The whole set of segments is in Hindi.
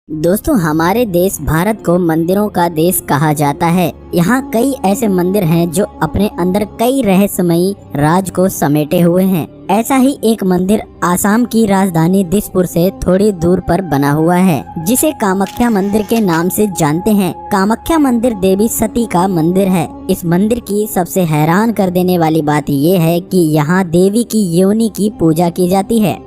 दोस्तों, हमारे देश भारत को मंदिरों का देश कहा जाता है। यहाँ कई ऐसे मंदिर हैं जो अपने अंदर कई रहस्यमयी राज को समेटे हुए हैं। ऐसा ही एक मंदिर आसाम की राजधानी दिसपुर से थोड़ी दूर पर बना हुआ है, जिसे कामाख्या मंदिर के नाम से जानते हैं। कामाख्या मंदिर देवी सती का मंदिर है। इस मंदिर की सबसे हैरान कर देने वाली बात ये है कि यहाँ देवी की योनि की पूजा की जाती है।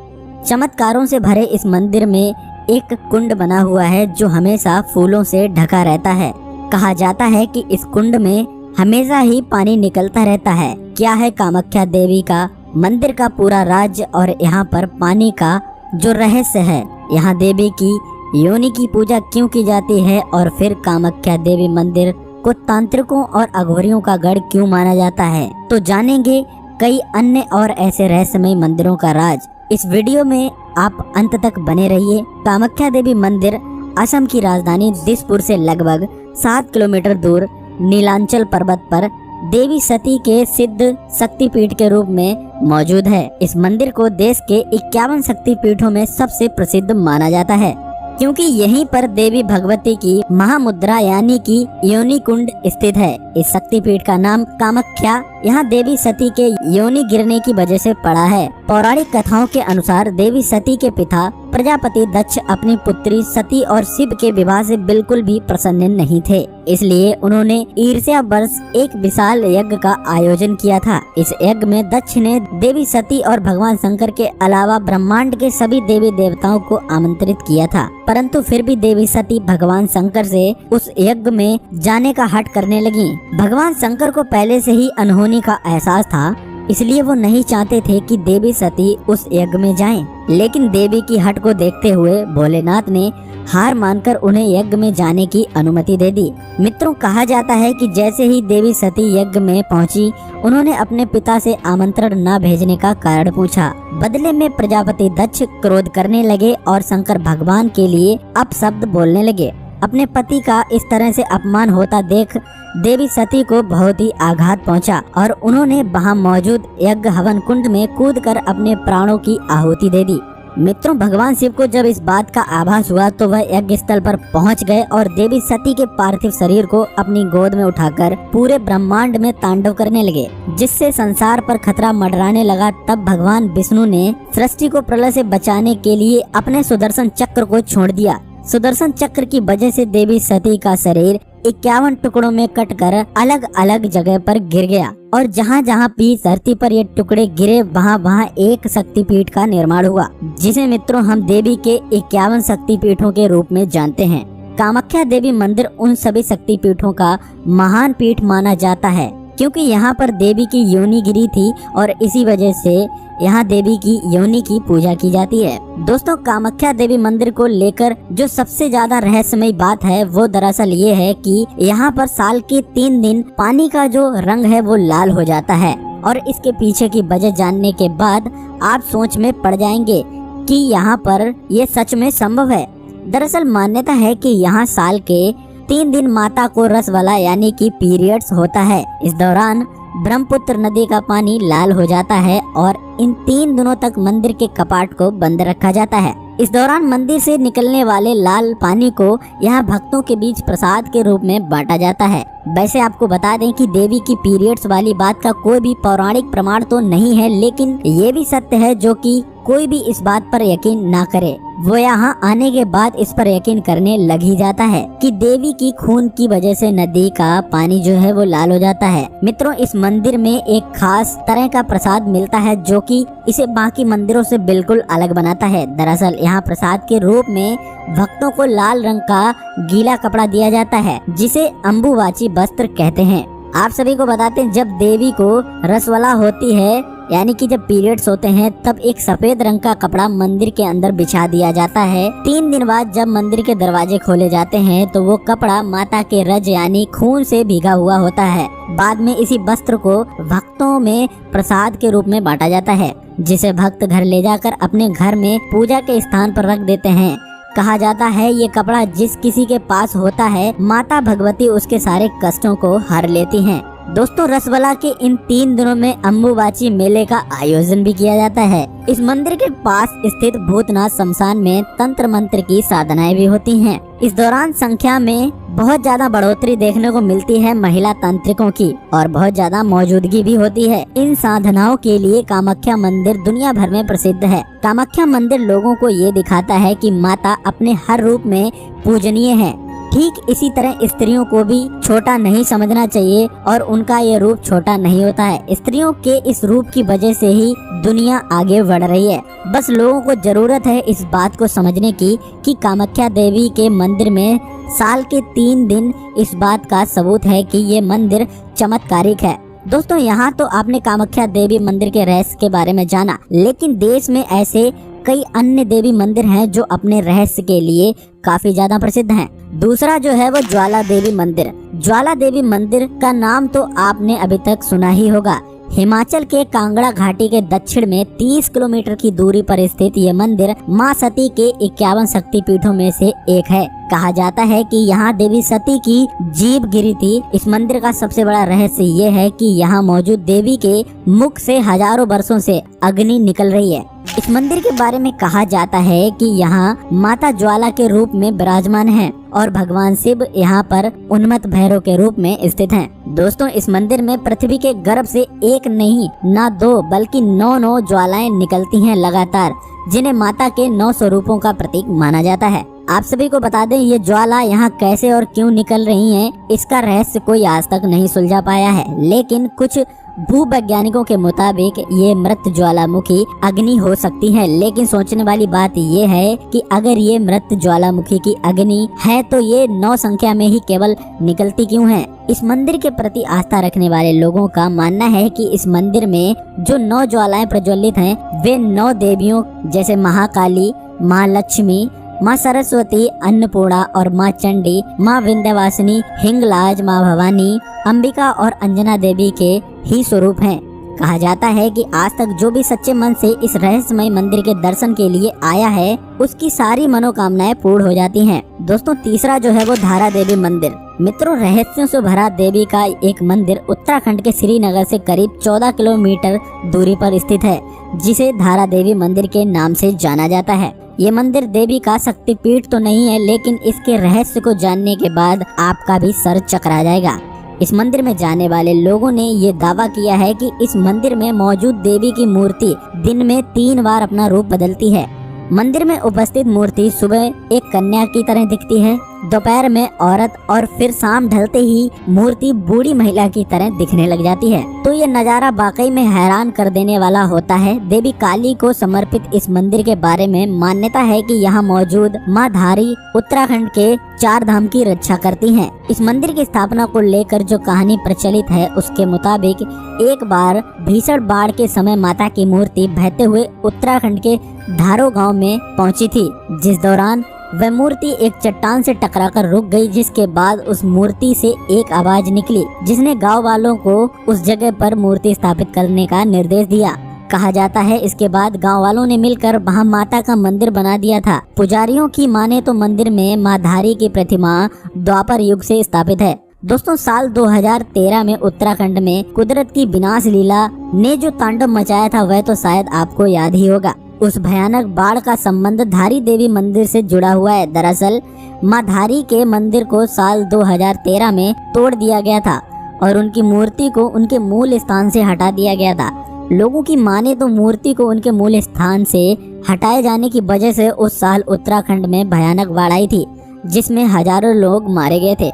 चमत्कारों से भरे इस मंदिर में एक कुंड बना हुआ है जो हमेशा फूलों से ढका रहता है। कहा जाता है कि इस कुंड में हमेशा ही पानी निकलता रहता है। क्या है कामाख्या देवी का मंदिर का पूरा राज और यहाँ पर पानी का जो रहस्य है, यहाँ देवी की योनि की पूजा क्यों की जाती है और फिर कामाख्या देवी मंदिर को तांत्रिकों और अघोरियों का गढ़ क्यों माना जाता है, तो जानेंगे कई अन्य और ऐसे रहस्यमय मंदिरों का राज। इस वीडियो में आप अंत तक बने रहिए। कामाख्या देवी मंदिर असम की राजधानी दिसपुर से लगभग 7 किलोमीटर दूर नीलांचल पर्वत पर देवी सती के सिद्ध शक्तिपीठ के रूप में मौजूद है। इस मंदिर को देश के 51 शक्तिपीठों में सबसे प्रसिद्ध माना जाता है, क्योंकि यहीं पर देवी भगवती की महामुद्रा यानी कि योनि कुंड स्थित है। इस शक्तिपीठ का नाम कामाख्या यहाँ देवी सती के योनि गिरने की वजह से पड़ा है। पौराणिक कथाओं के अनुसार देवी सती के पिता प्रजापति दक्ष अपनी पुत्री सती और शिव के विवाह से बिल्कुल भी प्रसन्न नहीं थे, इसलिए उन्होंने ईर्ष्यावश एक विशाल यज्ञ का आयोजन किया था। इस यज्ञ में दक्ष ने देवी सती और भगवान शंकर के अलावा ब्रह्मांड के सभी देवी देवताओं को आमंत्रित किया था, परंतु फिर भी देवी सती भगवान शंकर से उस यज्ञ में जाने का हठ करने लगी। भगवान शंकर को पहले से ही अनहोनी का एहसास था, इसलिए वो नहीं चाहते थे कि देवी सती उस यज्ञ में जाएं। लेकिन देवी की हट को देखते हुए भोलेनाथ ने हार मानकर उन्हें यज्ञ में जाने की अनुमति दे दी। मित्रों, कहा जाता है कि जैसे ही देवी सती यज्ञ में पहुंची, उन्होंने अपने पिता से आमंत्रण न भेजने का कारण पूछा। बदले में प्रजापति दक्ष क्रोध करने लगे और शंकर भगवान के लिए अपशब्द बोलने लगे। अपने पति का इस तरह से अपमान होता देख देवी सती को बहुत ही आघात पहुंचा और उन्होंने वहां मौजूद यज्ञ हवन कुंड में कूदकर अपने प्राणों की आहुति दे दी। मित्रों, भगवान शिव को जब इस बात का आभास हुआ तो वह यज्ञ स्थल पर पहुंच गए और देवी सती के पार्थिव शरीर को अपनी गोद में उठाकर पूरे ब्रह्मांड में तांडव करने लगे, जिससे संसार पर खतरा मंडराने लगा। तब भगवान विष्णु ने सृष्टि को प्रलय से बचाने के लिए अपने सुदर्शन चक्र को छोड़ दिया। सुदर्शन चक्र की वजह से देवी सती का शरीर 51 टुकड़ों में कटकर अलग अलग जगह पर गिर गया और जहाँ जहाँ भी धरती पर ये टुकड़े गिरे वहाँ एक शक्तिपीठ का निर्माण हुआ, जिसे मित्रों हम देवी के 51 शक्तिपीठों के रूप में जानते हैं। कामाख्या देवी मंदिर उन सभी शक्तिपीठों का महान पीठ माना जाता है, क्योंकि यहाँ पर देवी की योनि गिरी थी और इसी वजह से यहाँ देवी की योनि की पूजा की जाती है। दोस्तों, कामाख्या देवी मंदिर को लेकर जो सबसे ज्यादा रहस्यमय बात है वो दरअसल ये है कि यहाँ पर साल के 3 दिन पानी का जो रंग है वो लाल हो जाता है, और इसके पीछे की वजह जानने के बाद आप सोच में पड़ जाएंगे कि यहाँ पर ये सच में संभव है। दरअसल मान्यता है कि यहाँ साल के 3 दिन माता को रस वाला यानी कि पीरियड्स होता है। इस दौरान ब्रह्मपुत्र नदी का पानी लाल हो जाता है और इन 3 दिनों तक मंदिर के कपाट को बंद रखा जाता है। इस दौरान मंदिर से निकलने वाले लाल पानी को यहाँ भक्तों के बीच प्रसाद के रूप में बांटा जाता है। वैसे आपको बता दें कि देवी की पीरियड्स वाली बात का कोई भी पौराणिक प्रमाण तो नहीं है, लेकिन ये भी सत्य है जो कि कोई भी इस बात पर यकीन ना करे, वो यहाँ आने के बाद इस पर यकीन करने लग ही जाता है कि देवी की खून की वजह से नदी का पानी जो है वो लाल हो जाता है। मित्रों, इस मंदिर में एक खास तरह का प्रसाद मिलता है जो कि इसे बाकी मंदिरों से बिल्कुल अलग बनाता है। दरअसल यहाँ प्रसाद के रूप में भक्तों को लाल रंग का गीला कपड़ा दिया जाता है, जिसे अम्बुवाची वस्त्र कहते हैं। आप सभी को बताते हैं, जब देवी को रसवला होती है यानी कि जब पीरियड्स होते हैं, तब एक सफेद रंग का कपड़ा मंदिर के अंदर बिछा दिया जाता है। 3 दिन बाद जब मंदिर के दरवाजे खोले जाते हैं तो वो कपड़ा माता के रज यानी खून से भीगा हुआ होता है। बाद में इसी वस्त्र को भक्तों में प्रसाद के रूप में बांटा जाता है, जिसे भक्त घर ले जाकर अपने घर में पूजा के स्थान पर रख देते हैं। कहा जाता है ये कपड़ा जिस किसी के पास होता है, माता भगवती उसके सारे कष्टों को हर लेती हैं। दोस्तों रसवला के इन 3 दिनों में अम्बुबाची मेले का आयोजन भी किया जाता है। इस मंदिर के पास स्थित भूतनाथ शमशान में तंत्र मंत्र की साधनाएं भी होती हैं। इस दौरान संख्या में बहुत ज्यादा बढ़ोतरी देखने को मिलती है महिला तांत्रिकों की और बहुत ज्यादा मौजूदगी भी होती है। इन साधनाओं के लिए कामाख्या मंदिर दुनिया भर में प्रसिद्ध है। कामाख्या मंदिर लोगों को ये दिखाता है कि माता अपने हर रूप में पूजनीय है। ठीक इसी तरह स्त्रियों को भी छोटा नहीं समझना चाहिए और उनका ये रूप छोटा नहीं होता है। स्त्रियों के इस रूप की वजह से ही दुनिया आगे बढ़ रही है। बस लोगों को जरूरत है इस बात को समझने की कि कामाख्या देवी के मंदिर में साल के 3 दिन इस बात का सबूत है कि ये मंदिर चमत्कारिक है। दोस्तों यहाँ तो आपने कामाख्या देवी मंदिर के रहस्य के बारे में जाना, लेकिन देश में ऐसे कई अन्य देवी मंदिर हैं जो अपने रहस्य के लिए काफी ज्यादा प्रसिद्ध हैं। दूसरा जो है वो ज्वाला देवी मंदिर। ज्वाला देवी मंदिर का नाम तो आपने अभी तक सुना ही होगा। हिमाचल के कांगड़ा घाटी के दक्षिण में 30 किलोमीटर की दूरी पर स्थित ये मंदिर मां सती के 51 शक्तिपीठों में से एक है। कहा जाता है कि यहाँ देवी सती की जीभ गिरी थी। इस मंदिर का सबसे बड़ा रहस्य ये है कि यहाँ मौजूद देवी के मुख से हजारों वर्षों से अग्नि निकल रही है। इस मंदिर के बारे में कहा जाता है कि यहाँ माता ज्वाला के रूप में विराजमान हैं और भगवान शिव यहाँ पर उन्मत्त भैरव के रूप में स्थित हैं। दोस्तों इस मंदिर में पृथ्वी के गर्भ से एक नहीं ना 2 बल्कि 9 ज्वालाएं निकलती हैं लगातार, जिन्हें माता के 9 स्वरूपों का प्रतीक माना जाता है। आप सभी को बता दें ये ज्वाला यहाँ कैसे और क्यों निकल रही हैं, इसका रहस्य कोई आज तक नहीं सुलझा पाया है। लेकिन कुछ भूवैज्ञानिकों के मुताबिक ये मृत ज्वालामुखी अग्नि हो सकती है। लेकिन सोचने वाली बात ये है कि अगर ये मृत ज्वालामुखी की अग्नि है तो ये 9 संख्या में ही केवल निकलती क्यों है। इस मंदिर के प्रति आस्था रखने वाले लोगों का मानना है कि इस मंदिर में जो 9 ज्वालाएं प्रज्वलित हैं वे 9 देवियों जैसे महाकाली, माँ लक्ष्मी, माँ सरस्वती, अन्नपूर्णा और माँ चंडी, माँ विंध्यवासिनी, हिंगलाज, माँ भवानी, अंबिका और अंजना देवी के ही स्वरूप हैं। कहा जाता है कि आज तक जो भी सच्चे मन से इस रहस्यमय मंदिर के दर्शन के लिए आया है उसकी सारी मनोकामनाएं पूर्ण हो जाती हैं। दोस्तों तीसरा जो है वो धारा देवी मंदिर। मित्रों रहस्यों से भरा देवी का एक मंदिर उत्तराखंड के श्रीनगर से करीब 14 किलोमीटर दूरी पर स्थित है, जिसे धारा देवी मंदिर के नाम से जाना जाता है। ये मंदिर देवी का शक्तिपीठ तो नहीं है, लेकिन इसके रहस्य को जानने के बाद आपका भी सर चकरा जाएगा। इस मंदिर में जाने वाले लोगों ने ये दावा किया है कि इस मंदिर में मौजूद देवी की मूर्ति दिन में 3 बार अपना रूप बदलती है। मंदिर में उपस्थित मूर्ति सुबह एक कन्या की तरह दिखती है, दोपहर में औरत और फिर शाम ढलते ही मूर्ति बूढ़ी महिला की तरह दिखने लग जाती है। तो ये नज़ारा वाकई में हैरान कर देने वाला होता है। देवी काली को समर्पित इस मंदिर के बारे में मान्यता है कि यहाँ मौजूद माँ धारी उत्तराखंड के 4 धाम की रक्षा करती हैं। इस मंदिर की स्थापना को लेकर जो कहानी प्रचलित है उसके मुताबिक एक बार भीषण बाढ़ के समय माता की मूर्ति बहते हुए उत्तराखंड के धारो गांव में पहुंची थी, जिस दौरान वह मूर्ति एक चट्टान से टकराकर रुक गई, जिसके बाद उस मूर्ति से एक आवाज निकली जिसने गांव वालों को उस जगह पर मूर्ति स्थापित करने का निर्देश दिया। कहा जाता है इसके बाद गांव वालों ने मिलकर वहां माता का मंदिर बना दिया था। पुजारियों की माने तो मंदिर में माँ धारी की प्रतिमा द्वापर युग से स्थापित है। दोस्तों साल 2013 में उत्तराखंड में कुदरत की विनाश लीला ने जो तांडव मचाया था वह तो शायद आपको याद ही होगा। उस भयानक बाढ़ का संबंध धारी देवी मंदिर से जुड़ा हुआ है। दरअसल माँ धारी के मंदिर को साल 2013 में तोड़ दिया गया था और उनकी मूर्ति को उनके मूल स्थान से हटा दिया गया था। लोगों की माने तो मूर्ति को उनके मूल स्थान से हटाए जाने की वजह से उस साल उत्तराखंड में भयानक बाढ़ आई थी, जिसमें हजारों लोग मारे गए थे।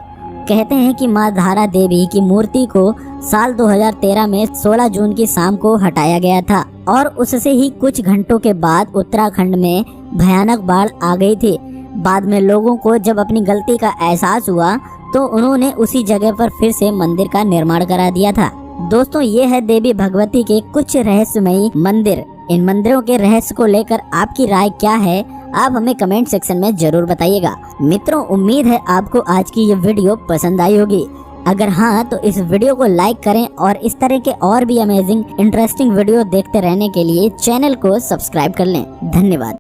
कहते हैं कि माँ धारा देवी की मूर्ति को साल 2013 में 16 जून की शाम को हटाया गया था और उससे ही कुछ घंटों के बाद उत्तराखंड में भयानक बाढ़ आ गई थी। बाद में लोगों को जब अपनी गलती का एहसास हुआ तो उन्होंने उसी जगह पर फिर से मंदिर का निर्माण करा दिया था। दोस्तों ये है देवी भगवती के कुछ रहस्यमयी मंदिर। इन मंदिरों के रहस्य को लेकर आपकी राय क्या है, आप हमें कमेंट सेक्शन में जरूर बताइएगा। मित्रों उम्मीद है आपको आज की ये वीडियो पसंद आई होगी। अगर हाँ तो इस वीडियो को लाइक करें और इस तरह के और भी अमेजिंग इंटरेस्टिंग वीडियो देखते रहने के लिए चैनल को सब्सक्राइब कर लें। धन्यवाद।